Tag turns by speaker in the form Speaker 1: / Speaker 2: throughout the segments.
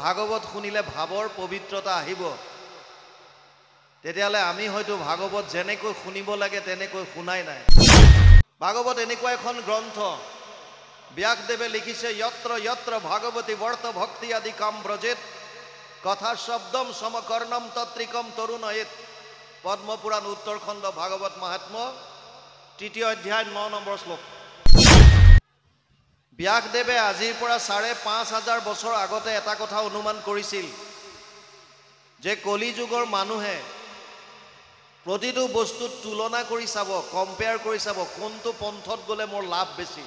Speaker 1: ভাগৱত শুনিলে ভাৱৰ পবিত্ৰতা আহিব তেতিয়ালে আমি হয়তো ভাগৱত যেনেকৈ শুনিব লাগে তেনেকৈ শুনাই নাই ভাগৱত এনেকুৱা এখন গ্ৰন্থ ব্যাসদেৱে লিখিছে যত্ৰ যত্ৰ ভাগৱতী বৰ্ত ভক্তি আদি কাম ব্ৰজেত কথা শব্দম সমকৰ্ণম তত্ৰিকম তৰুণয়েত পদ্মপুৰাণ উত্তৰখণ্ড ভাগৱত মহাত্ম্য তৃতীয় অধ্যায় 9 নম্বৰ শ্লোক ব্যাসদেৱে আজিৰ পৰা ৫,৫০০ বছৰ আগতে এটা কথা অনুমান কৰিছিল যে কলি যুগৰ মানুহে প্ৰতিটো বস্তুত তুলনা কৰি চাব কম্পেয়াৰ কৰি চাব কোনটো পন্থত গলে মোৰ লাভ বেছি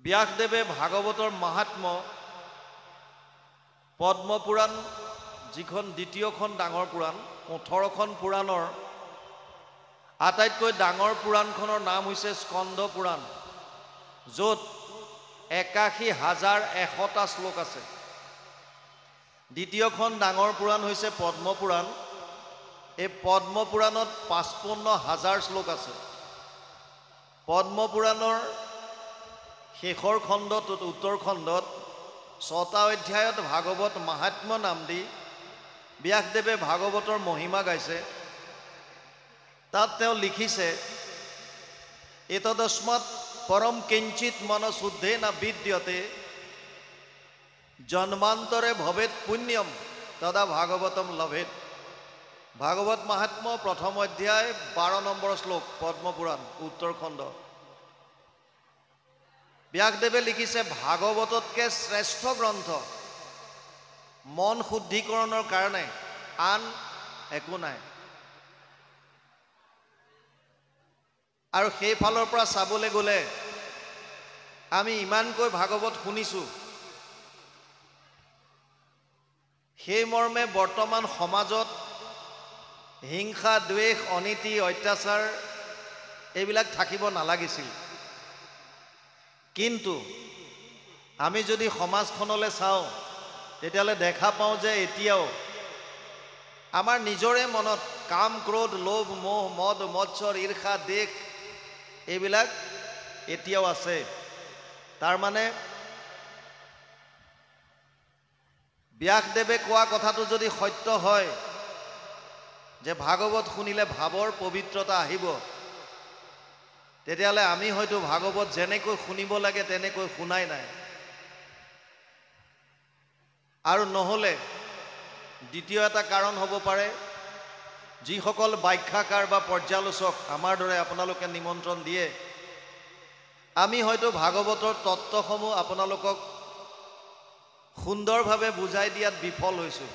Speaker 1: ব্যাসদেৱে ভাগৱতৰ মহাত্ম্য পদ্মপুৰাণ যিখন দ্বিতীয়খন ডাঙৰ পুৰাণ ১৮খন পুৰাণৰ আটাইতকৈ ডাঙৰ পুৰাণখনৰ নাম হৈছে স্কন্দ পুৰাণ য'ত ৮১,১০০টা শ্লোক আছে দ্বিতীয়খন ডাঙৰ পুৰাণ হৈছে পদ্মপুৰাণ এই পদ্মপুৰাণত ৫৫,০০০ শ্লোক আছে পদ্মপুৰাণৰ শেষৰ খণ্ডত উত্তৰ খণ্ডত ৬টা অধ্যায়ত ভাগৱত মহাত্ম্য নাম দি ব্যাসদেৱে ভাগৱতৰ মহিমা গাইছে তাত তেওঁ লিখিছে এতদস্মাৎ পৰম কিঞ্চিত মন শুদ্ধে না বিদ্যতে জন্মান্তৰে ভৱেত পুণ্যম তদা ভাগৱতম লভেত ভাগৱত মহাত্ম্য প্ৰথম অধ্যায় ১২ নম্বৰ শ্লোক পদ্মপুৰাণ উত্তৰ খণ্ড ব্যাসদেৱে লিখিছে ভাগৱততকৈ শ্ৰেষ্ঠ গ্ৰন্থ মন শুদ্ধিকৰণৰ কাৰণে আন একো নাই আৰু সেই ফালৰ পৰা চাবলৈ গ'লে আমি ইমানকৈ ভাগৱত শুনিছোঁ সেই মৰ্মে বৰ্তমান সমাজত হিংসা দ্বেষ অনীতি অত্যাচাৰ এইবিলাক থাকিব নালাগিছিল কিন্তু আমি যদি সমাজখনলৈ চাওঁ তেতিয়ালে দেখা পাওঁ যে এতিয়াও আমাৰ নিজৰে মনত কাম ক্ৰোধ লোভ মোহ মদ মৎসৰ ঈৰ্ষা দেশ এইবিলাক এতিয়াও আছে তাৰ মানে ব্যাসদেৱে কোৱা কথাটো যদি সত্য হয় যে ভাগৱত শুনিলে ভাৱৰ পবিত্ৰতা আহিব তেতিয়ালে আমি হয়তো ভাগৱত যেনেকৈ শুনিব লাগে তেনেকৈ শুনাই নাই আৰু নহলে দ্বিতীয় এটা কাৰণ হ'ব পাৰে যিসকল ব্যাখ্যাকাৰ বা পৰ্যালোচক আমাৰ দৰে আপোনালোকে নিমন্ত্ৰণ দিয়ে আমি হয়তো ভাগৱতৰ তত্ত্বসমূহ আপোনালোকক সুন্দৰভাৱে বুজাই দিয়াত বিফল হৈছোঁ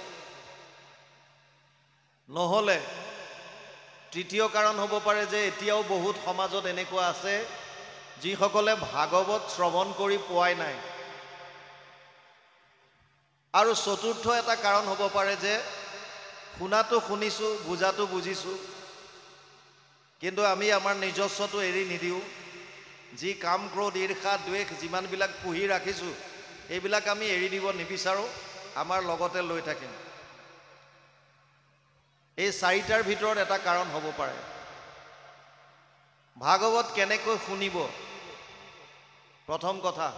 Speaker 1: নহলে তৃতীয় কাৰণ হ'ব পাৰে যে এতিয়াও বহুত সমাজত এনেকুৱা আছে যিসকলে ভাগৱত শ্ৰৱণ কৰি পোৱাই নাই আৰু চতুৰ্থ এটা কাৰণ হ'ব পাৰে যে শুনাটো শুনিছোঁ বুজাটো বুজিছোঁ কিন্তু আমি আমাৰ নিজস্বটো এৰি নিদিওঁ যি কাম ক্ৰোধ ঈৰ্ষা দ্বেষ যিমানবিলাক পুহি ৰাখিছোঁ এইবিলাক আমি এৰি দিব নিবিচাৰোঁ আমাৰ লগতে লৈ থাকিম এই চাৰিটাৰ ভিতৰত এটা কাৰণ হ'ব পাৰে ভাগৱত কেনেকৈ শুনিব প্ৰথম কথা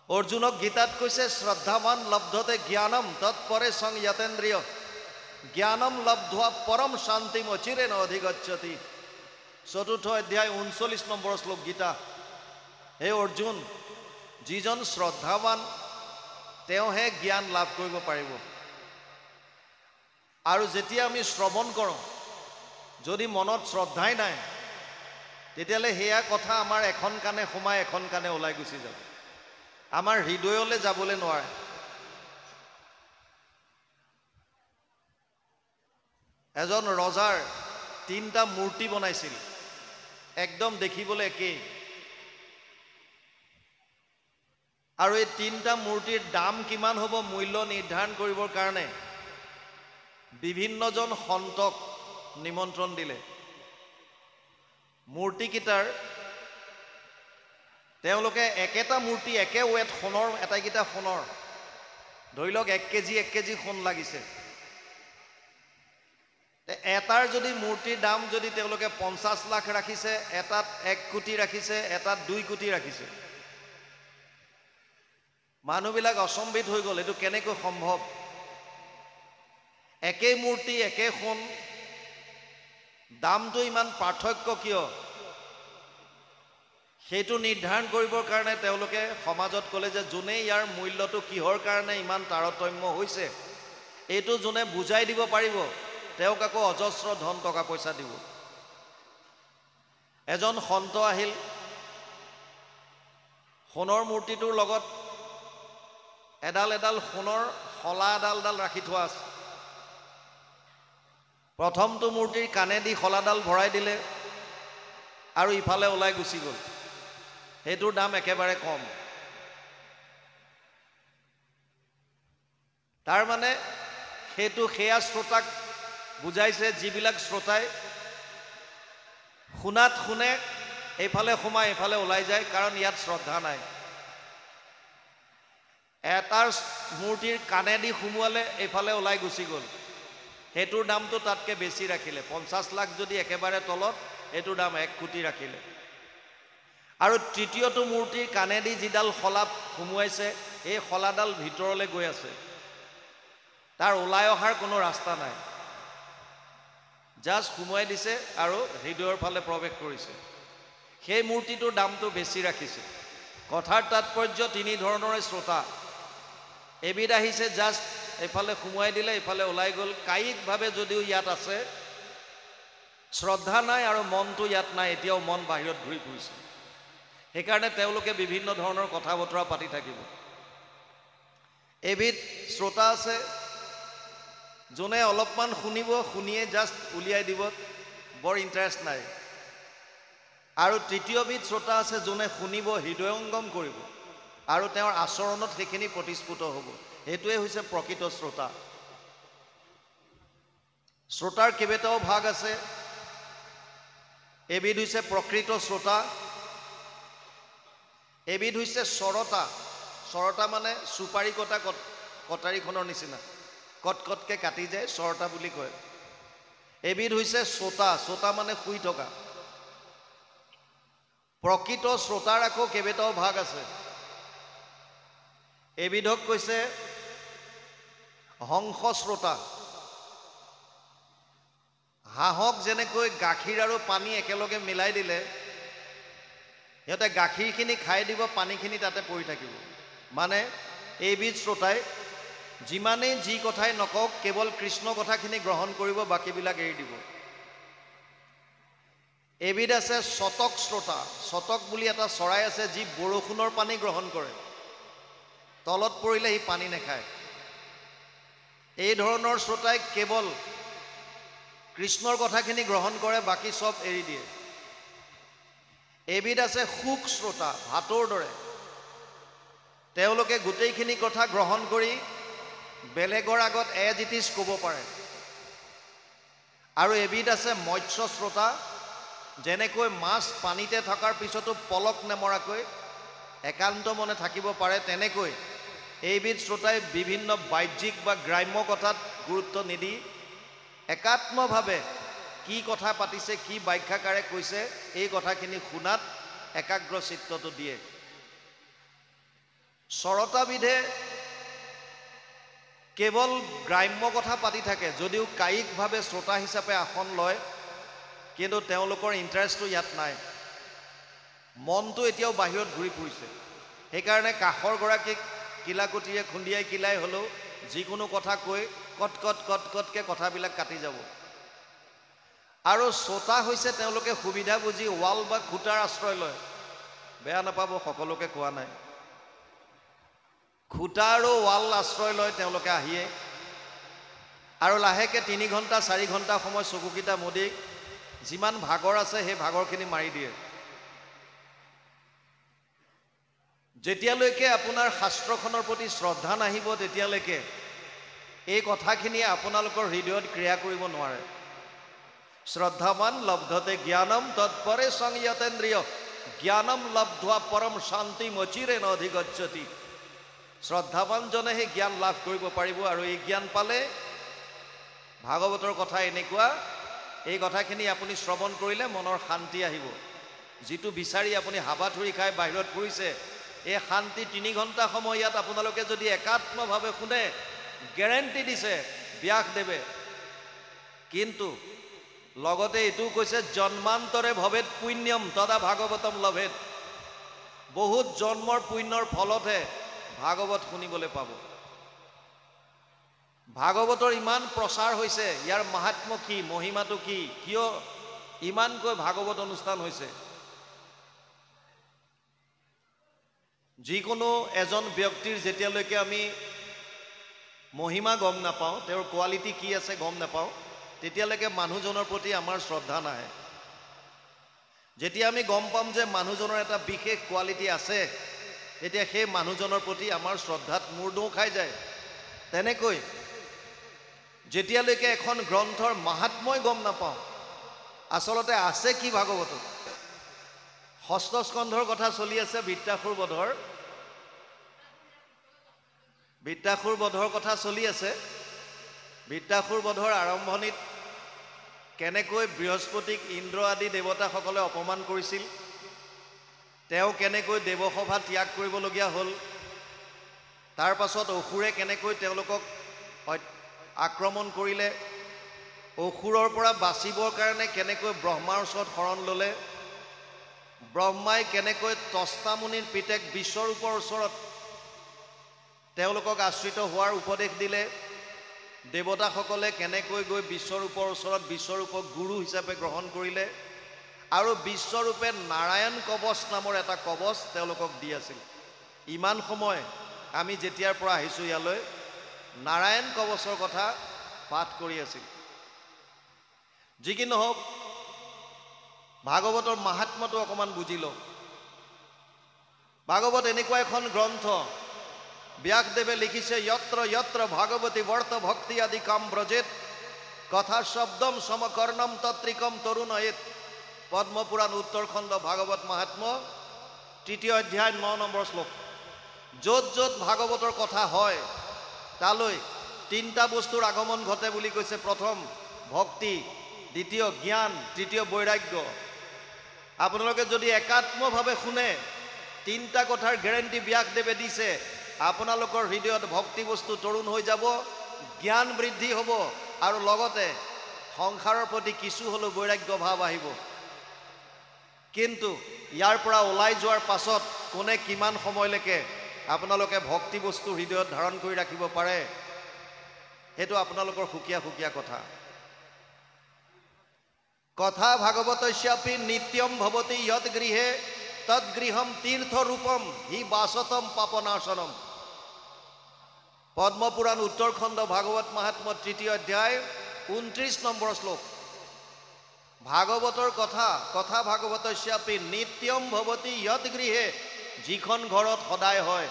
Speaker 1: অৰ্জুনক গীতাত কৈছে শ্ৰদ্ধাৱান লব্ধতে জ্ঞানম তৎপৰে সং যতেন্দ্ৰিয় জ্ঞানম লব্ধোৱা পৰম শান্তিম অচিৰেণ অধিগচ্ছতি চতুৰ্থ অধ্যায় ৩৯ নম্বৰ শ্লোক গীতা হে অৰ্জুন যিজন শ্ৰদ্ধাৱান তেওঁহে জ্ঞান লাভ কৰিব পাৰিব আৰু যেতিয়া আমি শ্ৰৱণ কৰোঁ যদি মনত শ্ৰদ্ধাই নাই তেতিয়ালে হেয়া কথা আমাৰ এখন কাণে সোমাই এখন কাণে ওলাই গুচি যাব আমাৰ হৃদয়লৈ যাবলৈ নোৱাৰে এজন ৰজাৰ ৩টা মূৰ্তি বনাইছিল একদম দেখিবলৈ একেই আৰু এই ৩টা মূৰ্তিৰ দাম কিমান হ'ব মূল্য নিৰ্ধাৰণ কৰিবৰ কাৰণে বিভিন্নজন সন্তক নিমন্ত্ৰণ দিলে মূৰ্তিকেইটাৰ তেওঁলোকে একেটা মূৰ্তি একে ৱেট সোণৰ এটাইকেইটা সোণৰ ধৰি লওক ১ কেজি সোণ লাগিছে এটাৰ যদি মূৰ্তিৰ দাম যদি তেওঁলোকে 50 লাখ ৰাখিছে, এটাত 1 কোটি ৰাখিছে, এটাত 2 কোটি ৰাখিছে, মানুহবিলাক অসম্বিত হৈ গ'ল। এইটো কেনেকৈ সম্ভৱ? একে মূৰ্তি, একে সোণ, দামটো ইমান পাৰ্থক্য কিয়? সেইটো নিৰ্ধাৰণ কৰিবৰ কাৰণে তেওঁলোকে সমাজত ক'লে যে যোনে ইয়াৰ মূল্যটো কিহৰ কাৰণে ইমান তাৰতম্য হৈছে, এইটো যোনে বুজাই দিব পাৰিব তেওঁক আকৌ অজস্ৰ ধন টকা পইচা দিব। এজন সন্ত আহিল, সোণৰ মূৰ্তিটোৰ লগত এডাল এডাল সোণৰ শলা এডাল ৰাখি থোৱা আছে। প্ৰথমটো মূৰ্তিৰ কাণেদি শলাডাল ভৰাই দিলে আৰু ইফালে ওলাই গুচি গ'ল। সেইটোৰ দাম একেবাৰে কম। তাৰ মানে সেয়া শ্ৰোতাক বুজাইছে, যিবিলাক শ্ৰোতাই শুনাত শুনে, এইফালে সোমাই এইফালে ওলাই যায়, কাৰণ ইয়াত শ্ৰদ্ধা নাই। এটাৰ মূৰ্তিৰ কাণেদি সোমোৱালে এইফালে ওলাই গুচি গ'ল, সেইটোৰ দামটো তাতকৈ বেছি ৰাখিলে। 50 লাখ যদি একেবাৰে তলত, এইটোৰ দাম 1 কোটি ৰাখিলে। আৰু তৃতীয়টো মূৰ্তিৰ কাণেদি যিডাল শলা সোমোৱাইছে, এই শলাডাল ভিতৰলৈ গৈ আছে, তাৰ ওলাই অহাৰ কোনো ৰাস্তা নাই, জাষ্ট সোমোৱাই দিছে আৰু হৃদয়ৰ ফালে প্ৰৱেশ কৰিছে। সেই মূৰ্তিটোৰ দামটো বেছি ৰাখিছে। কথাৰ তাৎপৰ্য, 3 ধৰণৰে শ্ৰোতা। এবিধ আহিছে জাষ্ট এইফালে সোমোৱাই দিলে, এইফালে ওলাই গ'ল, কায়িকভাৱে যদিও ইয়াত আছে, শ্ৰদ্ধা নাই আৰু মনটো ইয়াত নাই, এতিয়াও মন বাহিৰত ঘূৰি ফুৰিছে। সেইকাৰণে তেওঁলোকে বিভিন্ন ধৰণৰ কথা বতৰা পাতি থাকিব। এবিধ শ্ৰোতা আছে যোনে অলপমান শুনিব, শুনিয়ে জাষ্ট উলিয়াই দিব, বৰ ইণ্টাৰেষ্ট নাই। আৰু তৃতীয়বিধ শ্ৰোতা আছে যোনে শুনিব, হৃদয়ংগম কৰিব আৰু তেওঁৰ আচৰণত সেইখিনি প্ৰতিস্ফুট হ'ব। সেইটোৱে হৈছে প্ৰকৃত শ্ৰোতা। শ্ৰোতাৰ কেইবাটাও ভাগ আছে। এবিধ হৈছে প্ৰকৃত শ্ৰোতা, এবিধ হৈছে চৰতা। চৰতা মানে চুপাৰি কটা কটাৰীখনৰ নিচিনা, কটকটকৈ কাটি যায়, চৰতা বুলি কয়। এবিধ হৈছে শ্ৰোতা, শ্ৰোতা মানে শুই থকা। প্ৰকৃত শ্ৰোতাৰ আকৌ কেইবাটাও ভাগ আছে। এবিধক কৈছে হংস শ্ৰোতা। হাঁহক যেনেকৈ গাখীৰ আৰু পানী একেলগে মিলাই দিলে সিহঁতে গাখীৰখিনি খাই দিব, পানীখিনি তাতে পৰি থাকিব। মানে এইবিধ শ্ৰোতাই যিমানেই যি কথাই নকওক, কেৱল কৃষ্ণ কথাখিনি গ্ৰহণ কৰিব, বাকীবিলাক এৰি দিব। এবিধ আছে শতক শ্ৰোতা। শতক বুলি এটা চৰাই আছে যি বৰষুণৰ পানী গ্ৰহণ কৰে, তলত পৰিলে সি পানী নাখায়। এই ধৰণৰ শ্ৰোতাই কেৱল কৃষ্ণৰ কথাখিনি গ্ৰহণ কৰে, বাকী চব এৰি দিয়ে। এবিধ আছে শুক শ্ৰোতা, ভাতৰ দৰে। তেওঁলোকে গোটেইখিনি কথা গ্ৰহণ কৰি বেলেগৰ আগত এজ ইট ইজ ক'ব পাৰে। আৰু এবিধ আছে মৎস্য শ্ৰোতা, যেনেকৈ মাছ পানীতে থকাৰ পিছতো পলক নেমৰাকৈ একান্ত মনে থাকিব পাৰে, তেনেকৈ এইবিধ শ্ৰোতাই বিভিন্ন বাহ্যিক বা গ্ৰাম্য কথাত গুৰুত্ব নিদি একাত্মভাৱে কি কথা পাতিছে, কি ব্যাখ্যাকাৰে কৈছে, এই কথাখিনি শুনাত একাগ্ৰ চিত্তটো দিয়ে। চৰতাবিধে কেৱল গ্ৰাম্য কথা পাতি থাকে, যদিও কায়িকভাৱে শ্ৰোতা হিচাপে আসন লয়, কিন্তু তেওঁলোকৰ ইণ্টাৰেষ্টটো ইয়াত নাই, মনটো এতিয়াও বাহিৰত ঘূৰি ফুৰিছে। সেইকাৰণে কাষৰ গৰাকীক কিলাকুটিৰে খুন্দিয়াই কিলাই হ'লেও যিকোনো কথা কৈ কটকটকৈ কথাবিলাক কাটি যাব। আৰু শ্ৰোতা হৈছে তেওঁলোকে সুবিধা বুজি ৱাল বা খুটাৰ আশ্ৰয় লয়। বেয়া নাপাব, সকলোকে কোৱা নাই। খুটা আৰু ৱাল আশ্ৰয় লয় তেওঁলোকে আহিয়ে, আৰু লাহেকৈ 3 ঘণ্টা 4 ঘণ্টা সময় চকুকেইটা মুদি যিমান ভাগৰ আছে সেই ভাগৰখিনি মাৰি দিয়ে। যেতিয়ালৈকে আপোনাৰ শাস্ত্ৰখনৰ প্ৰতি শ্ৰদ্ধা নাহিব, তেতিয়ালৈকে এই কথাখিনিয়ে আপোনালোকৰ হৃদয়ত ক্ৰিয়া কৰিব নোৱাৰে। শ্ৰদ্ধাৱান লব্ধতে জ্ঞানম তৎপৰে সংযতেন্দ্ৰিয় জ্ঞানম লব্ধা পৰম শান্তি মচিৰে নধিগচ্ছতি। শ্ৰদ্ধাৱানজনেহে জ্ঞান লাভ কৰিব পাৰিব, আৰু এই জ্ঞান পালে ভাগৱতৰ কথা এনেকুৱা, এই কথাখিনি আপুনি শ্ৰৱণ কৰিলে মনৰ শান্তি আহিব। যিটো বিচাৰি আপুনি হাবাথুৰি খাই বাহিৰত ফুৰিছে, এই শান্তি 3 ঘণ্টা সময় ইয়াত আপোনালোকে যদি একাত্মভাৱে শুনে, গেৰেণ্টি দিছে ব্যাসদেৱে। কিন্তু লগতে এইটো কৈছে, জন্মান্তৰে ভৱেত পুণ্যম তদা ভাগৱতম লভেত। বহুত জন্মৰ পুণ্যৰ ফলতহে ভাগৱত শুনিবলৈ পাব। ভাগৱতৰ ইমান প্ৰচাৰ হৈছে, ইয়াৰ মাহাত্ম্য কি, মহিমাটো কি, কিয় ইমানকৈ ভাগৱত অনুষ্ঠান হৈছে? যিকোনো এজন ব্যক্তিৰ যেতিয়ালৈকে আমি মহিমা গম নাপাওঁ, তেওঁৰ কোৱালিটি কি আছে গম নাপাওঁ, তেতিয়ালৈকে মানুহজনৰ প্ৰতি আমাৰ শ্ৰদ্ধা নাহে। যেতিয়া আমি গম পাম যে মানুহজনৰ এটা বিশেষ কোৱালিটি আছে, তেতিয়া সেই মানুহজনৰ প্ৰতি আমাৰ শ্ৰদ্ধাত মূৰদৌ খাই যায়। তেনেকৈ যেতিয়ালৈকে এখন গ্ৰন্থৰ মাহাত্ম্যই গম নাপাওঁ, আচলতে আছে কি ভাগৱতত। ষষ্ঠ স্কন্ধৰ কথা চলি আছে, বৃত্তাসুৰ বধৰ কথা চলি আছে। বৃত্তাসুৰ বধৰ আৰম্ভণিত কেনেকৈ বৃহস্পতিক ইন্দ্ৰ আদি দেৱতাসকলে অপমান কৰিছিল, তেওঁ কেনেকৈ দেৱসভা ত্যাগ কৰিবলগীয়া হ'ল, তাৰ পাছত অসুৰে কেনেকৈ তেওঁলোকক আক্ৰমণ কৰিলে, অসুৰৰ পৰা বাচিবৰ কাৰণে কেনেকৈ ব্ৰহ্মাৰ ওচৰত শৰণ ল'লে, ব্ৰহ্মাই কেনেকৈ তস্তা মুনিৰ পিতেক বিশ্বৰূপৰ ওচৰত তেওঁলোকক আশ্ৰিত হোৱাৰ উপদেশ দিলে, দেৱতাসকলে কেনেকৈ গৈ বিশ্বৰূপৰ ওচৰত বিশ্বৰূপক গুৰু হিচাপে গ্ৰহণ কৰিলে, আৰু বিশ্বৰূপে নাৰায়ণ কৱচ নামৰ এটা কৱচ তেওঁলোকক দি আছিল। ইমান সময় আমি যেতিয়াৰ পৰা আহিছোঁ ইয়ালৈ, নাৰায়ণ কৱচৰ কথা পাঠ কৰি আছিল। যি কি নহওক, ভাগৱতৰ মাহাত্ম্যটো অকণমান বুজি লওক। ভাগৱত এনেকুৱা এখন গ্ৰন্থ, ব্যাসদেৱে লিখিছে, যত্ৰ যত্ৰ ভাগৱতী বৰ্ত ভক্তি আদি কাম ব্ৰজেত কথা শব্দম সমকৰ্ণম তত্ৰিকম তৰুণয়েত। পদ্মপুৰাণ উত্তৰখণ্ড ভাগৱত মাহাত্ম্য 3য় অধ্যায় 9 নম্বৰ শ্লোক। য'ত য'ত ভাগৱতৰ কথা হয়, তালৈ 3টা বস্তুৰ আগমন ঘটে বুলি কৈছে। প্ৰথম ভক্তি, দ্বিতীয় জ্ঞান, তৃতীয় বৈৰাগ্য। আপোনালোকে যদি একাত্মভাৱে শুনে, 3টা কথাৰ গেৰেণ্টি ব্যাসদেৱে দিছে। আপোনালোকৰ হৃদয়ত ভক্তি বস্তু তৰুণ হৈ যাব, জ্ঞান বৃদ্ধি হ'ব, আৰু লগতে সংসাৰৰ প্ৰতি কিছু হ'লেও বৈৰাগ্য ভাৱ আহিব। কিন্তু ইয়াৰ পৰা ওলাই যোৱাৰ পাছত কোনে কিমান সময়লৈকে আপোনালোকে ভক্তি বস্তু হৃদয়ত ধাৰণ কৰি ৰাখিব পাৰে, সেইটো আপোনালোকৰ সুকীয়া কথা। কথা ভাগৱতস্যাপি নিত্যম ভৱতি যৎ গৃহে তৎ গৃহম তীৰ্থ ৰূপম হি বাসতম পাপনাশনম। পদ্মপুৰাণ উত্তৰখণ্ড ভাগৱত মাহাত্ম্য 3য় অধ্যায় 29 নম্বৰ শ্লোক। ভাগৱতৰ কথা ভাগৱতস্যাপি নিত্যম ভৱতি যৎ গৃহে, যিখন ঘৰত সদায় হয়।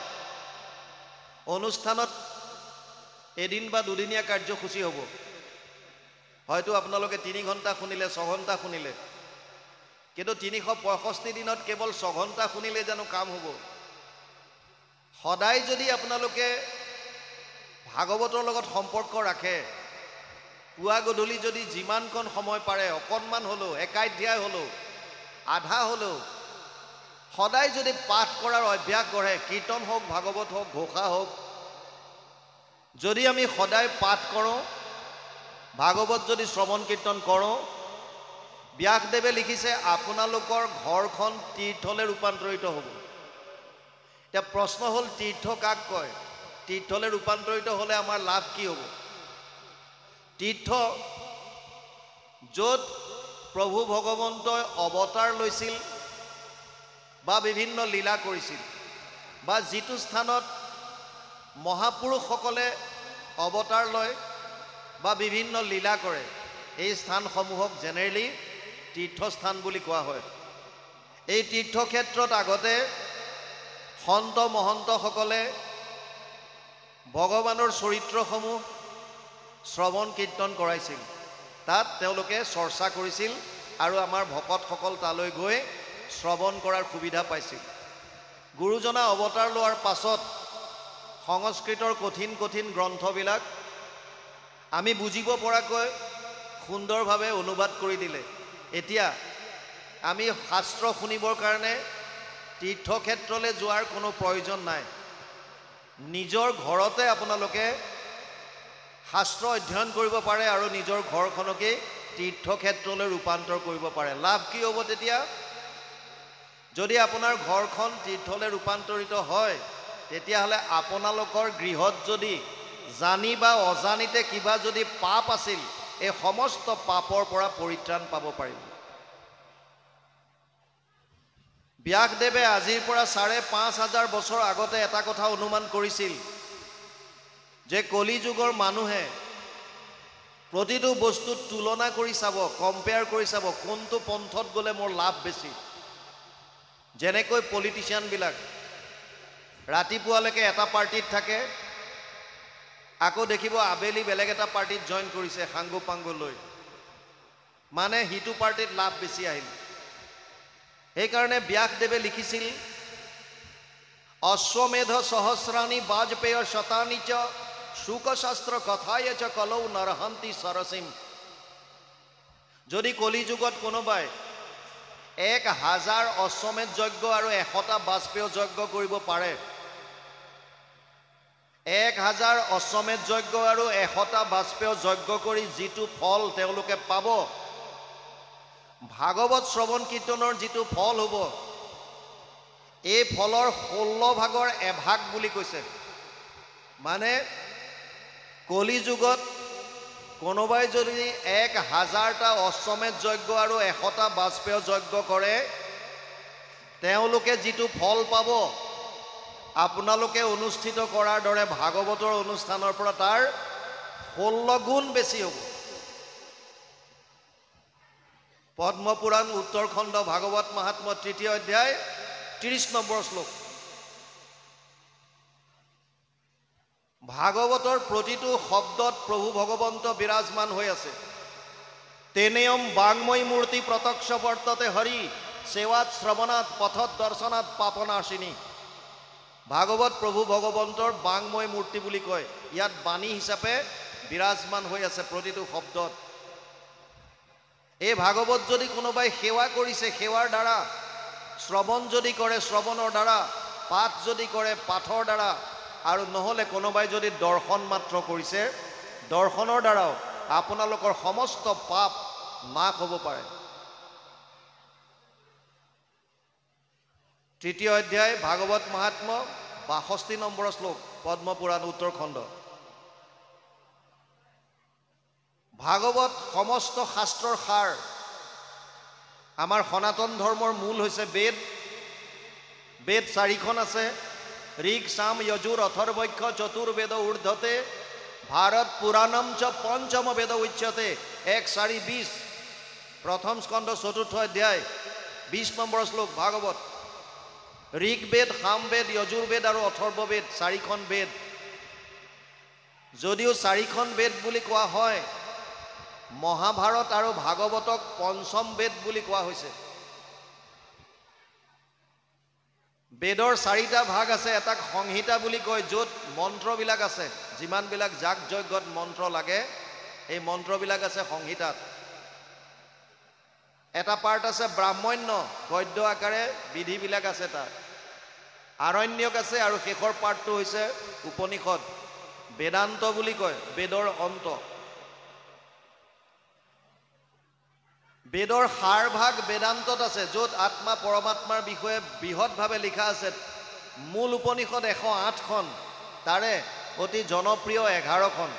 Speaker 1: অনুষ্ঠানত এদিন বা দুদিনীয়া কাৰ্যসূচী হ'ব, হয়তো আপোনালোকে 3 ঘণ্টা শুনিলে, 6 ঘণ্টা শুনিলে, কিন্তু 365 দিনত কেৱল 6 ঘণ্টা শুনিলে জানো কাম হ'ব? সদায় যদি আপোনালোকে ভাগৱতৰ লগত সম্পৰ্ক ৰাখে, পুৱা গধূলি যদি যিমানকণ সময় পাৰে, অকণমান হ'লেও, 1 অধ্যায় হ'লেও, আধা হ'লেও, সদায় যদি পাঠ কৰাৰ অভ্যাস গঢ়ে, কীৰ্তন হওক, ভাগৱত হওক, ঘোষা হওক, যদি আমি সদায় পাঠ কৰোঁ, ভাগৱত যদি শ্ৰৱণ কীৰ্তন কৰোঁ, ব্যাসদেৱে লিখিছে আপোনালোকৰ ঘৰখন তীৰ্থলৈ ৰূপান্তৰিত হ'ব। এতিয়া প্ৰশ্ন হ'ল, তীৰ্থ কাক কয়? তীৰ্থলৈ ৰূপান্তৰিত হ'লে আমাৰ লাভ কি হ'ব? তীৰ্থ য'ত প্ৰভু ভগৱন্তই অৱতাৰ লৈছিল বা বিভিন্ন লীলা কৰিছিল, বা যিটো স্থানত মহাপুৰুষসকলে অৱতাৰ লয় বা বিভিন্ন লীলা কৰে, এই স্থানসমূহক জেনেৰেলি তীৰ্থস্থান বুলি কোৱা হয়। এই তীৰ্থক্ষেত্ৰত আগতে সন্ত মহন্তসকলে ভগৱানৰ চৰিত্ৰসমূহ শ্ৰৱণ কীৰ্তন কৰাইছিল, তাত তেওঁলোকে চৰ্চা কৰিছিল, আৰু আমাৰ ভকতসকল তালৈ গৈ শ্ৰৱণ কৰাৰ সুবিধা পাইছিল। গুৰুজনা অৱতাৰ লোৱাৰ পাছত সংস্কৃতৰ কঠিন গ্ৰন্থবিলাক আমি বুজিব পৰাকৈ সুন্দৰভাৱে অনুবাদ কৰি দিলে। এতিয়া আমি শাস্ত্ৰ শুনিবৰ কাৰণে তীৰ্থক্ষেত্ৰলৈ যোৱাৰ কোনো প্ৰয়োজন নাই। নিজৰ ঘৰতে আপোনালোকে শাস্ত্ৰ অধ্যয়ন কৰিব পাৰে আৰু নিজৰ ঘৰখনকে তীৰ্থক্ষেত্ৰলৈ ৰূপান্তৰ কৰিব পাৰে। লাভ কি হ'ব তেতিয়া? যদি আপোনাৰ ঘৰখন তীৰ্থলৈ ৰূপান্তৰিত হয়, তেতিয়াহ'লে আপোনালোকৰ গৃহত যদি জানি বা অজানিতে কিবা যদি পাপ আছিল, এই সমস্ত পাপৰ পৰা পৰিত্ৰাণ পাব পাৰিব। ব্যাসদেৱে আজিৰ পৰা ৫,৫০০ বছৰ আগতে এটা কথা অনুমান কৰিছিল যে কলি যুগৰ মানুহে প্ৰতিটো বস্তুত তুলনা কৰি চাব, কম্পেয়াৰ কৰি চাব, কোনটো পন্থত গ'লে মোৰ লাভ বেছি। যেনেকৈ পলিটিচিয়ানবিলাক ৰাতিপুৱালৈকে এটা পাৰ্টিত থাকে, আকৌ দেখিব আবেলি বেলেগ এটা পাৰ্টিত জইন কৰিছে সাংগু পাংগু লৈ, মানে সিটো পাৰ্টিত লাভ বেছি আহিল। সেইকাৰণে ব্যাসদেৱে লিখিছিল, অশ্বমেধ সহস্ৰাণি বাজপেয় শতানি চ শুকশাস্ত্ৰ কথায় চ কলৌ নৰহন্তি সৰসীম। যদি কলি যুগত কোনোবাই ১,০০০ অশ্বমেধ যজ্ঞ আৰু ১০০টা বাজপেয় যজ্ঞ কৰিব পাৰে, ১,০০০ অশ্বমেধ যজ্ঞ আৰু ১০০টা বাজপেয় যজ্ঞ কৰি যিটো ফল তেওঁলোকে পাব, ভাগৱত শ্ৰৱণ কীৰ্তনৰ যিটো ফল হ'ব, এই ফলৰ ১৬ ভাগৰ এভাগ বুলি কৈছে। মানে কলি যুগত কোনোবাই যদি ১,০০০টা অশ্বমেধ যজ্ঞ আৰু ১০০টা বাজপেয় যজ্ঞ কৰে, তেওঁলোকে যিটো ফল পাব, আপোনালোকে অনুষ্ঠিত কৰাৰ দৰে ভাগৱতৰ অনুষ্ঠানৰ পৰা তাৰ ১৬ গুণ বেছি হ'ব। পদ্মপুৰাণ উত্তৰখণ্ড ভাগৱত মাহাত্ম্য ৩য় অধ্যায় ৩০ নম্বৰ শ্লোক। ভাগৱতৰ প্ৰতিটো শব্দত প্ৰভু ভগৱন্ত বিৰাজমান হৈ আছে। তেনেয়ম বাংময় মূৰ্তি প্ৰত্যক্ষ বৰ্ততে হৰি সেৱাত শ্ৰৱণাত পথত দৰ্শনাত পাপনাশিনী। ভাগৱত প্ৰভু ভগৱন্তৰ বাংময় মূৰ্তি বুলি কয়। ইয়াত বাণী হিচাপে বিৰাজমান হৈ আছে প্ৰতিটো শব্দত। এই ভাগৱত যদি কোনোবাই সেৱা কৰিছে, সেৱাৰ দ্বাৰা, শ্ৰৱণ যদি কৰে, শ্ৰৱণৰ দ্বাৰা, পাঠ যদি কৰে, পাঠৰ দ্বাৰা, আৰু নহ'লে কোনোবাই যদি দৰ্শন মাত্ৰ কৰিছে, দৰ্শনৰ দ্বাৰাও আপোনালোকৰ সমস্ত পাপ নাশ হ'ব পাৰে। ৩য় অধ্যায় ভাগৱত মাহাত্ম্য ৬২ নম্বৰ শ্লোক, পদ্মপুৰাণ উত্তৰখণ্ড। ভাগৱত সমস্ত শাস্ত্ৰৰ সাৰ। আমাৰ সনাতন ধৰ্মৰ মূল হৈছে বেদ। বেদ ৪খন আছে, ঋক সাম যজুৰ অথৰ্বৈক্ষ চতুৰ্বেদ ঊৰ্ধ্বতে ভাৰত পুৰাণম চ পঞ্চম বেদ উচ্যতে। ১,৪,২০ প্ৰথম স্কন্ধ ৪ৰ্থ অধ্যায় ২০ নম্বৰ শ্লোক ভাগৱত। ঋকবেদ, সামবেদ, যজুৰ্বেদ আৰু অথৰ্ববেদ ৪খন বেদ। যদিও ৪খন বেদ বুলি কোৱা হয়, মহাভাৰত আৰু ভাগৱতক পঞ্চম বেদ বুলি কোৱা হৈছে। বেদৰ ৪টা ভাগ আছে। এটাক সংহিতা বুলি কয়, য'ত মন্ত্ৰবিলাক আছে, যিমানবিলাক যাগ যজ্ঞত মন্ত্ৰ লাগে, এই মন্ত্ৰবিলাক আছে সংহিতাত। এটা পাৰ্ট আছে ব্ৰাহ্মণ্য, গদ্য আকাৰে বিধিবিলাক আছে তাত। আৰণ্যক আছে, আৰু শেষৰ পাৰ্টটো হৈছে উপনিষদ, বেদান্ত বুলি কয়, বেদৰ অন্ত। বেদৰ সাৰ ভাগ বেদান্তত আছে, য'ত আত্মা পৰমাত্মাৰ বিষয়ে বৃহৎভাৱে লিখা আছে। মূল উপনিষদ ১০৮খন, তাৰে অতি জনপ্ৰিয় 11খন।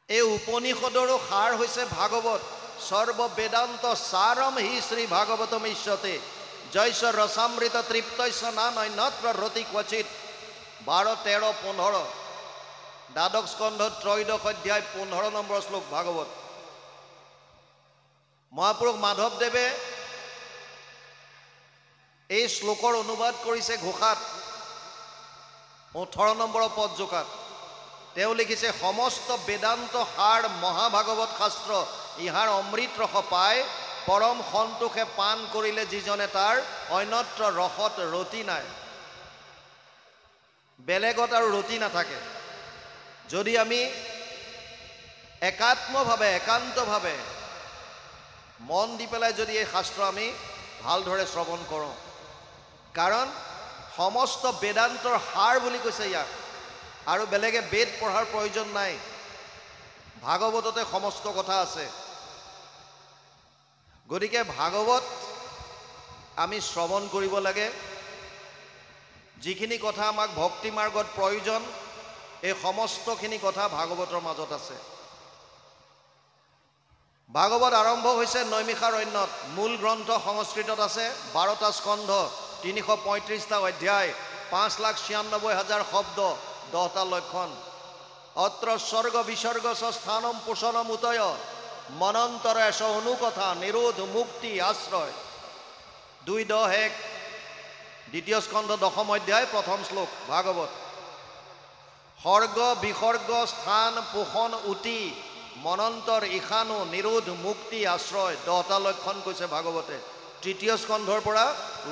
Speaker 1: এই উপনিষদৰো সাৰ হৈছে ভাগৱত। সৰ্ব বেদান্ত সাৰম হি শ্ৰী ভাগৱতম ইষ্যতে জৈস ৰসামৃত তৃপ্তস্য নানন্যত্ৰ ৰতি ক্বচিত। ১২, ১৩, ১৫ দ্বাদশ স্কন্ধ ৩ত্ৰয়োদশ অধ্যায় ১৫ নম্বৰ শ্লোক ভাগৱত। মহাপুৰুষ মাধৱদেৱে এই শ্লোকৰ অনুবাদ কৰিছে ঘোষাত ১৮ নম্বৰ পদজোকাত। তেওঁ লিখিছে, সমস্ত বেদান্ত সাৰ মহাভাগৱত শাস্ত্ৰ, ইহাৰ অমৃত ৰস পায়, পৰম সন্তোষে পান কৰিলে যিজনে তাৰ অন্যত্ৰ ৰসত ৰতি নাই। বেলেগত আৰু ৰতি নাথাকে। যদি আমি একাত্মভাৱে একান্তভাৱে মন দি পেলাই যদি এই শাস্ত্ৰ আমি ভালদৰে শ্ৰৱণ কৰোঁ, কাৰণ সমস্ত বেদান্তৰ সাৰ বুলি কৈছে ইয়াক, আৰু বেলেগে বেদ পঢ়াৰ প্ৰয়োজন নাই, ভাগৱততে সমস্ত কথা আছে। গতিকে ভাগৱত আমি শ্ৰৱণ কৰিব লাগে। যিখিনি কথা আমাক ভক্তি মাৰ্গত প্ৰয়োজন, এই সমস্তখিনি কথা ভাগৱতৰ মাজত আছে। ভাগৱত আৰম্ভ হৈছে নৈমিষাৰণ্যত। মূল গ্ৰন্থ সংস্কৃতত আছে, 12টা স্কন্ধ, 335টা অধ্যায়, 5,96,000 শব্দ, 10টা লক্ষণ। অত্ৰ স্বৰ্গ বিসৰ্গ স্থানম পোষণম উতয় মনন্তৰে স অনুকথা নিৰোধ মুক্তি আশ্ৰয়। 2:10 দ্বিতীয় স্কন্ধ 10ম অধ্যায় 1ম শ্লোক ভাগৱত। সৰ্গ বিসৰ্গ স্থান পোষণ উতি মনন্তৰ ঈশানু নিৰোধ মুক্তি আশ্ৰয়, 10টা লক্ষণ কৈছে ভাগৱতে। 3য় স্কন্ধৰ পৰা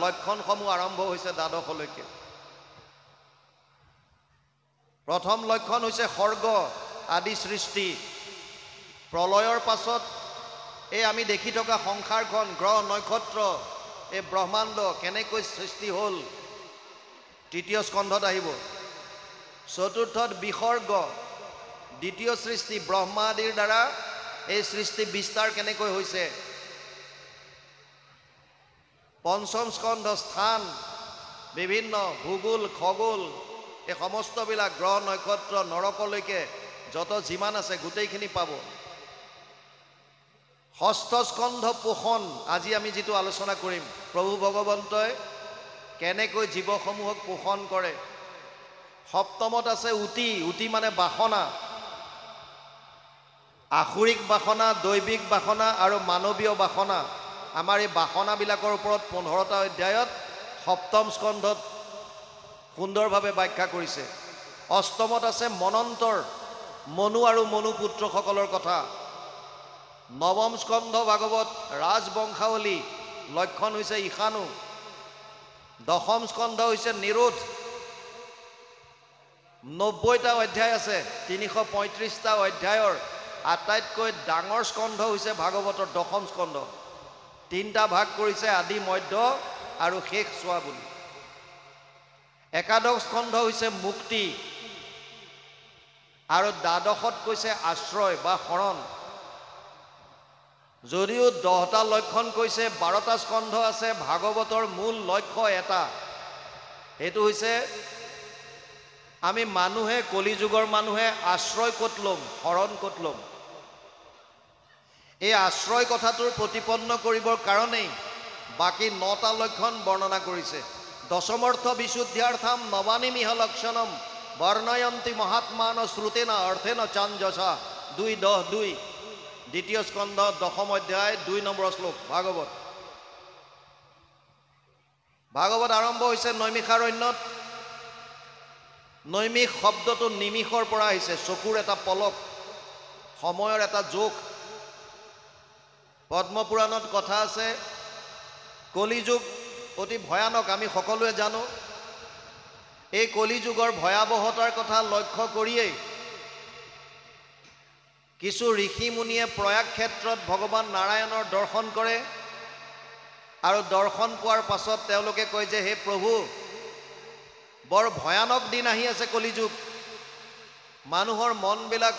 Speaker 1: লক্ষণসমূহ আৰম্ভ হৈছে দ্বাদশলৈকে। প্ৰথম লক্ষণ হৈছে সৰ্গ, আদি সৃষ্টি। প্ৰলয়ৰ পাছত এই আমি দেখি থকা সংসাৰখন, গ্ৰহ নক্ষত্ৰ, এই ব্ৰহ্মাণ্ড কেনেকৈ সৃষ্টি হ'ল, 3য় স্কন্ধত আহিব। চতুৰ্থত বিসৰ্গ, দ্বিতীয় সৃষ্টি, ব্ৰহ্মা আদিৰ দ্বাৰা এই সৃষ্টি বিস্তাৰ কেনেকৈ হৈছে। পঞ্চম স্কন্ধ স্থান, বিভিন্ন ভূগোল খগোল, এই সমস্তবিলাক গ্ৰহ নক্ষত্ৰ নৰকলৈকে যত যিমান আছে গোটেইখিনি পাব। ষষ্ঠ স্কন্ধ পোষণ, আজি আমি যিটো আলোচনা কৰিম, প্ৰভু ভগৱন্তই কেনেকৈ জীৱসমূহক পোষণ কৰে। সপ্তমত আছে উতি, উতি মানে বাসনা, আসুৰিক বাসনা, দৈবিক বাসনা আৰু মানৱীয় বাসনা। আমাৰ এই বাসনাবিলাকৰ ওপৰত 15টা অধ্যায়ত সপ্তম স্কন্ধত সুন্দৰভাৱে ব্যাখ্যা কৰিছে। অষ্টমত আছে মনন্তৰ, মনু আৰু মনু পুত্ৰসকলৰ কথা। নৱম স্কন্ধ ভাগৱত ৰাজবংশাৱলী, লক্ষণ হৈছে ঈশানু। 10ম স্কন্ধ হৈছে নিৰোধ। 90টা অধ্যায় আছে, 335টা অধ্যায়ৰ আটাইতকৈ ডাঙৰ স্কন্ধ হৈছে ভাগৱতৰ 10ম স্কন্ধ। 3টা ভাগ কৰিছে, আদি মধ্য আৰু শেষ চোৱা বুলি। একাদশ স্কন্ধ হৈছে মুক্তি, আৰু দ্বাদশত কৈছে আশ্ৰয় বা শৰণ। যদিও 10টা লক্ষণ কৈছে, 12টা স্কন্ধ আছে, ভাগৱতৰ মূল লক্ষ্য এটা, সেইটো হৈছে আমি মানুহে, কলিযুগৰ মানুহে আশ্ৰয় ক'ত ল'ম, শৰণ ক'ত ল'ম। এই আশ্ৰয় কথাটোৰ প্ৰতিপন্ন কৰিবৰ কাৰণেই বাকী 9টা লক্ষণ বৰ্ণনা কৰিছে। দশমৰ্থ বিশুদ্ধ্যাৰ্থম নবানিমিহ লক্ষণম বৰ্ণয়ন্তি মহাত্মান শ্ৰুতেনা অৰ্থেন চাঞ্জসা, 2:10-2 দ্বিতীয় স্কন্ধ 10ম অধ্যায় 2 নম্বৰ শ্লোক ভাগৱত। ভাগৱত আৰম্ভ হৈছে নৈমিষাৰণ্যত। নৈমিষ শব্দটো নিমিষৰ পৰা আহিছে, চকুৰ এটা পলক, সময়ৰ এটা জোখ। পদ্মপুৰাণত কথা আছে, কলিযুগ অতি ভয়ানক, আমি সকলোৱে জানো। এই কলিযুগৰ ভয়াৱহতাৰ কথা লক্ষ্য কৰিয়েই কিছু ঋষি মুনিয়ে প্ৰয়াগ ক্ষেত্ৰত ভগৱান নাৰায়ণৰ দৰ্শন কৰে, আৰু দৰ্শন পোৱাৰ পাছত তেওঁলোকে কয় যে হে প্ৰভু, বৰ ভয়ানক দিন আহি আছে কলিযুগ, মানুহৰ মনবিলাক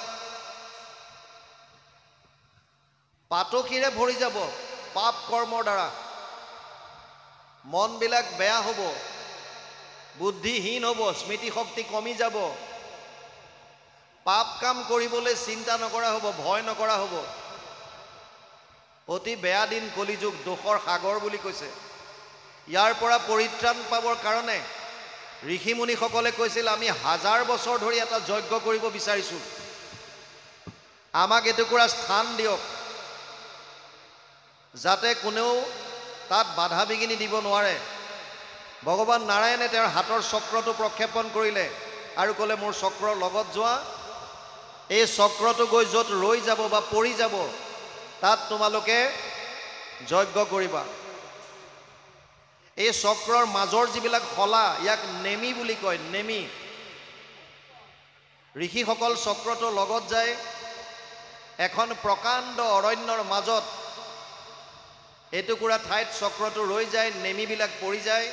Speaker 1: পাতকিৰে ভৰি যাব, পাপ কৰ্মৰ দ্বাৰা মনবিলাক বেয়া হ'ব, বুদ্ধিহীন হ'ব, স্মৃতিশক্তি কমি যাব, পাপ কাম কৰিবলৈ চিন্তা নকৰা হ'ব, ভয় নকৰা হ'ব। অতি বেয়া দিন কলিযুগ, দোষৰ সাগৰ বুলি কৈছে। ইয়াৰ পৰা পৰিত্ৰাণ পাবৰ কাৰণে ঋষিমুনিসকলে কৈছিল, আমি 1000 বছৰ ধৰি এটা যজ্ঞ কৰিব বিচাৰিছোঁ, আমাক এটুকুৰা স্থান দিয়ক, যাতে কোনেও তাত বাধা বিঘিনি দিব নোৱাৰে। ভগৱান নাৰায়ণে তেওঁৰ হাতৰ চক্ৰটো প্ৰক্ষেপণ কৰিলে আৰু ক'লে, মোৰ চক্ৰৰ লগত যোৱা, এই চক্ৰটো গৈ য'ত ৰৈ যাব বা পৰি যাব, তাত তোমালোকে যজ্ঞ কৰিবা। এই চক্ৰৰ মাজৰ যিবিলাক শলা, ইয়াক নেমি বুলি কয়, নেমি। ঋষিসকল চক্ৰটোৰ লগত যায় এখন প্ৰকাণ্ড অৰণ্যৰ মাজত এটুকুৰা ঠাইত চক্ৰটো ৰৈ যায়, নেমিবিলাক পৰি যায়।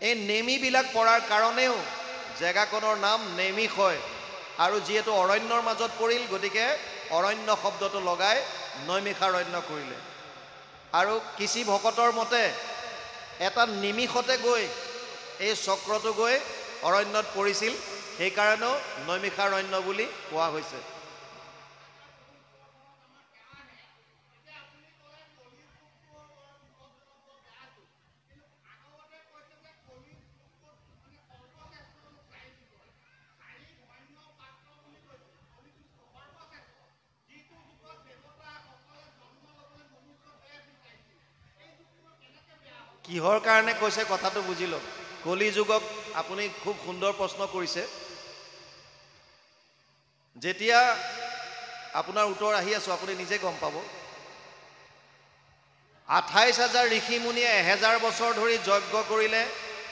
Speaker 1: এই নেমিবিলাক পৰাৰ কাৰণেও জেগাকণৰ নাম নেমিষ হয়। আৰু যিহেতু অৰণ্যৰ মাজত পৰিল গতিকে অৰণ্য শব্দটো লগাই নৈমিষাৰণ্য কৰিলে। আৰু কিছু ভকতৰ মতে এটা নিমিষতে গৈ এই চক্ৰটো গৈ অৰণ্যত পৰিছিল, সেইকাৰণেও নৈমিষাৰণ্য বুলি কোৱা হৈছে। কিহৰ কাৰণে কৈছে কথাটো বুজিলো। কলি যুগক আপুনি খুব সুন্দৰ প্ৰশ্ন কৰিছে। যেতিয়া আপোনাৰ উত্তৰ আহি আছো আপুনি নিজে গম পাব। ২৮,০০০ ঋষি মুনিয়ে ১০০০ বছৰ ধৰি যজ্ঞ কৰিলে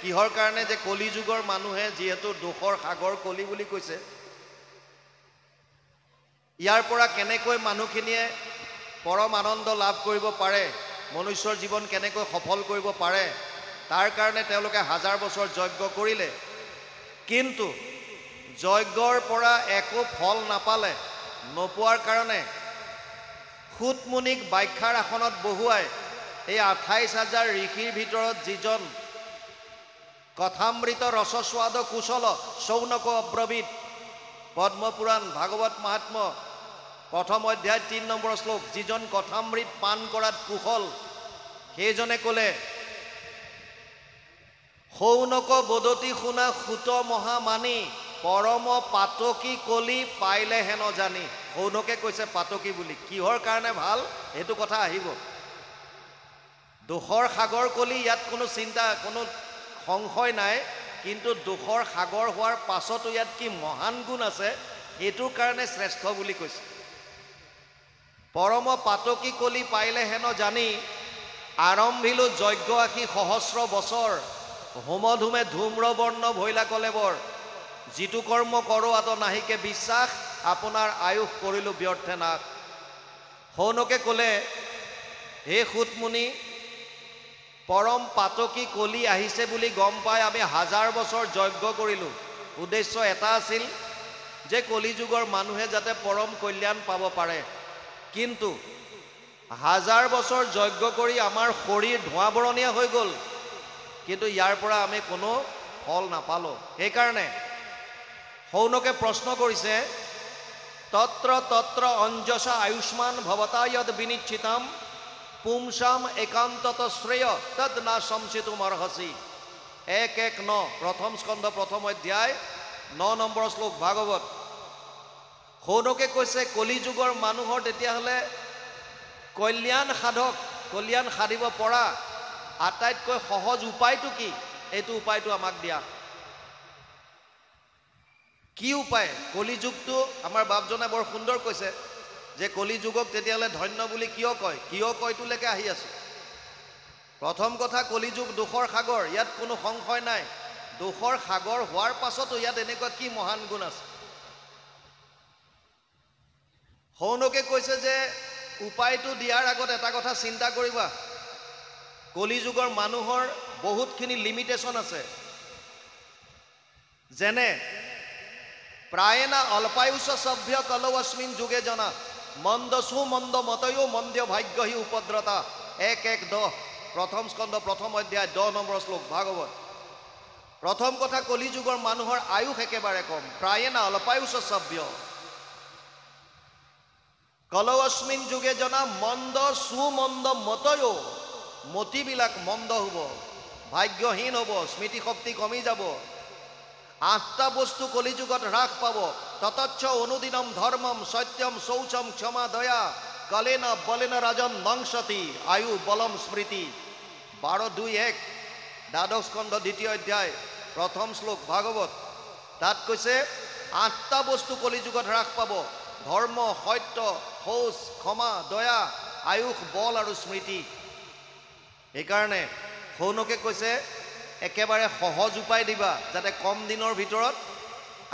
Speaker 1: কিহৰ কাৰণে? যে কলি যুগৰ মানুহে যিহেতু দোষৰ সাগৰ কলি বুলি কৈছে, ইয়াৰ পৰা কেনেকৈ মানুহখিনিয়ে পৰম আনন্দ লাভ কৰিব পাৰে, মনুষ্যৰ জীৱন কেনেকৈ সফল কৰিব পাৰে, তাৰ কাৰণে তেওঁলোকে ১০০০ বছৰ যজ্ঞ কৰিলে। কিন্তু যজ্ঞৰ পৰা একো ফল নাপালে। নোপোৱাৰ কাৰণে সূত মুনিক ব্যাখ্যাৰ আসনত বহুৱাই এই ২৮,০০০ ঋষিৰ ভিতৰত যিজন কথামৃত ৰসস্বাদ কুশল শৌনক অব্ৰবীত, পদ্মপুৰাণ ভাগৱত মহাত্ম্য প্ৰথম অধ্যায় ৩ নম্বৰ শ্লোক, যিজন কথামৃত পান কৰাত কুশল সেইজনে ক'লে, শৌনক বদতি শুনা সুত মহামানী পৰম পাতকী কলি পাইলে হেন জানি। শৌনকে কৈছে পাতকী বুলি। কিহৰ কাৰণে ভাল সেইটো কথা আহিব। দোষৰ সাগৰ কলি, ইয়াত কোনো চিন্তা কোনো সংশয় নাই। কিন্তু দোষৰ সাগৰ হোৱাৰ পাছতো ইয়াত কি মহান গুণ আছে সেইটোৰ কাৰণে শ্ৰেষ্ঠ বুলি কৈছে। পৰম পাতকী কলি পাইলে হেন জানি আৰম্ভিলো যজ্ঞ আশী সহস্ৰ বছৰ, হোমধুমে ধূম্ৰবৰ্ণ ভৈলা কলেবৰ, যিটো কৰ্ম কৰো আত নাহিকে বিশ্বাস, আপোনাৰ আয়ুস কৰিলো ব্যৰ্থে নাশ। শৌনকে ক'লে, হে সূত মুনি, পৰম পাতকী কলি আহিছে বুলি গম পাই আমি ১০০০ বছৰ যজ্ঞ কৰিলোঁ। উদ্দেশ্য এটা আছিল যে কলি যুগৰ মানুহে যাতে পৰম কল্যাণ পাব পাৰে। কিন্তু ১০০০ বছৰ যজ্ঞ কৰি আমাৰ শৰীৰ ধোঁৱা বৰণীয়া হৈ গ'ল, কিন্তু ইয়াৰ পৰা আমি কোনো ফল নাপালো। সেইকাৰণে শৌনকে প্ৰশ্ন কৰিছে, তত্ৰ তত্ৰ অঞ্জসা আয়ুষ্মান ভৱতা যদ বিনিশ্চিতম পুংসাম একান্তত শ্ৰেয় তদ না সংচিতুম অৰ্হসি। ১:১:৯ প্ৰথম স্কন্ধ প্ৰথম অধ্যায় ৯ নম্বৰ শ্লোক ভাগৱত। শৌনকে কৈছে কলি যুগৰ মানুহৰ তেতিয়াহ'লে কল্যাণ সাধক, কল্যাণ সাধিব পৰা আটাইতকৈ সহজ উপায়টো কি? এইটো উপায়টো আমাক দিয়া। কি উপায়? কলি যুগটো আমাৰ বাপজনে বৰ সুন্দৰ কৈছে যে কলি যুগক তেতিয়াহ'লে ধন্য বুলি কিয় কয়? কিয় কয়টোলৈকে আহি আছো। প্ৰথম কথা, কলি যুগ দোষৰ সাগৰ, ইয়াত কোনো সংশয় নাই। দোষৰ সাগৰ হোৱাৰ পাছতো ইয়াত এনেকুৱা কি মহান গুণ আছে? শৌনকে কৈছে যে উপায়টো দিয়াৰ আগত এটা কথা চিন্তা কৰিবা, কলি যুগৰ মানুহৰ বহুতখিনি লিমিটেশ্যন আছে। যেনে প্ৰায়েনা অল্পায়ুষ সভ্য কলৌ অস্মিন যুগে জনা মন্দ সুমন্দ মতয়ো মন্দ্য ভাগ্য হি উপদ্ৰতা। ১:১:১০ প্ৰথম স্কন্ধ প্ৰথম অধ্যায় ১০ নম্বৰ শ্লোক ভাগৱত। প্ৰথম কথা, কলি যুগৰ মানুহৰ আয়ুস একেবাৰে কম। প্ৰায়েনা অল্পায়ুষ সভ্য কলৌ অস্মিন যুগে জনা মন্দ সুমন্দ মতয়ো, মতিবিলাক মন্দ হ'ব, ভাগ্যহীন হ'ব, স্মৃতিশক্তি কমি যাব। ৮টা বস্তু কলি যুগত হ্ৰাস পাব। ততচ্ছ অনুদিনম ধৰ্মম সত্যম শৌচম ক্ষমা দয়া কলেন বলেন ৰাজন নংসতি আয়ু বলম স্মৃতি। ১২:২:১ দ্বাদশ স্কন্ধ ২য় অধ্যায় প্ৰথম শ্লোক ভাগৱত। তাত কৈছে ৮টা বস্তু কলি যুগত হ্ৰাস পাব: ধৰ্ম, সত্য, শৌচ, ক্ষমা, দয়া, আয়ুস, বল আৰু স্মৃতি। সেইকাৰণে শৌনকে কৈছে একেবাৰে সহজ উপায় দিবা যাতে কম দিনৰ ভিতৰত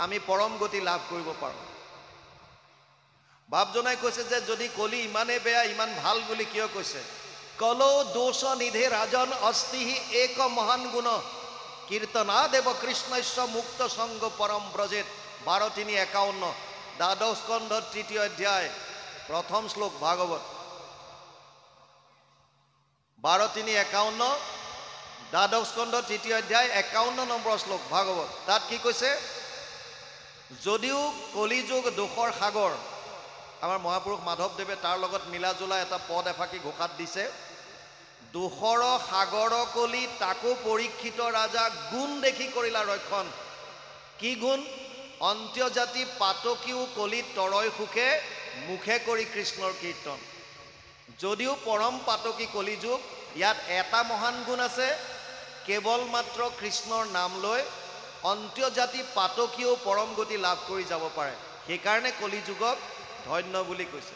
Speaker 1: আমি পৰম গতি লাভ কৰিব পাৰোঁ। বাপজনাই কৈছে যে যদি কলি ইমানে বেয়া ইমান ভাল বুলি কিয় কৈছে? কলো দোষ নিধে ৰাজন অস্তিহি এক মহান গুণ কীৰ্তনা দেৱ কৃষ্ণস্য মুক্ত সংগ পৰম ব্ৰজেত 12:3-51 দ্বাদশ স্কন্ধ 3য় অধ্যায় প্ৰথম শ্লোক ভাগৱত 12:3-51 দ্বাদশ স্কন্ধ 3য় অধ্যায় 51 নম্বৰ শ্লোক ভাগৱত। তাত কি কৈছে? যদিও কলিযুগ দোষৰ সাগৰ, আমাৰ মহাপুৰুষ মাধৱদেৱে তাৰ লগত মিলাজুলা এটা পদ এফাকি ঘোষাত দিছে, দোষৰ সাগৰ কলি তাকো পৰীক্ষিত ৰাজা গুণ দেখি কৰিলা ৰক্ষণ। কি গুণ? অন্ত্যজাতি পাতকীও কলিত তৰয় সুখে মুখে কৰি কৃষ্ণৰ কীৰ্তন। যদিও পৰম পাতকী কলিযুগ, ইয়াত এটা মহান গুণ আছে, কেৱল মাত্ৰ কৃষ্ণৰ নাম লৈ অন্ত্যজাতি পাতকীও পৰম গতি লাভ কৰি যাব পাৰে। সেইকাৰণে কলিযুগক ধন্য বুলি কৈছে।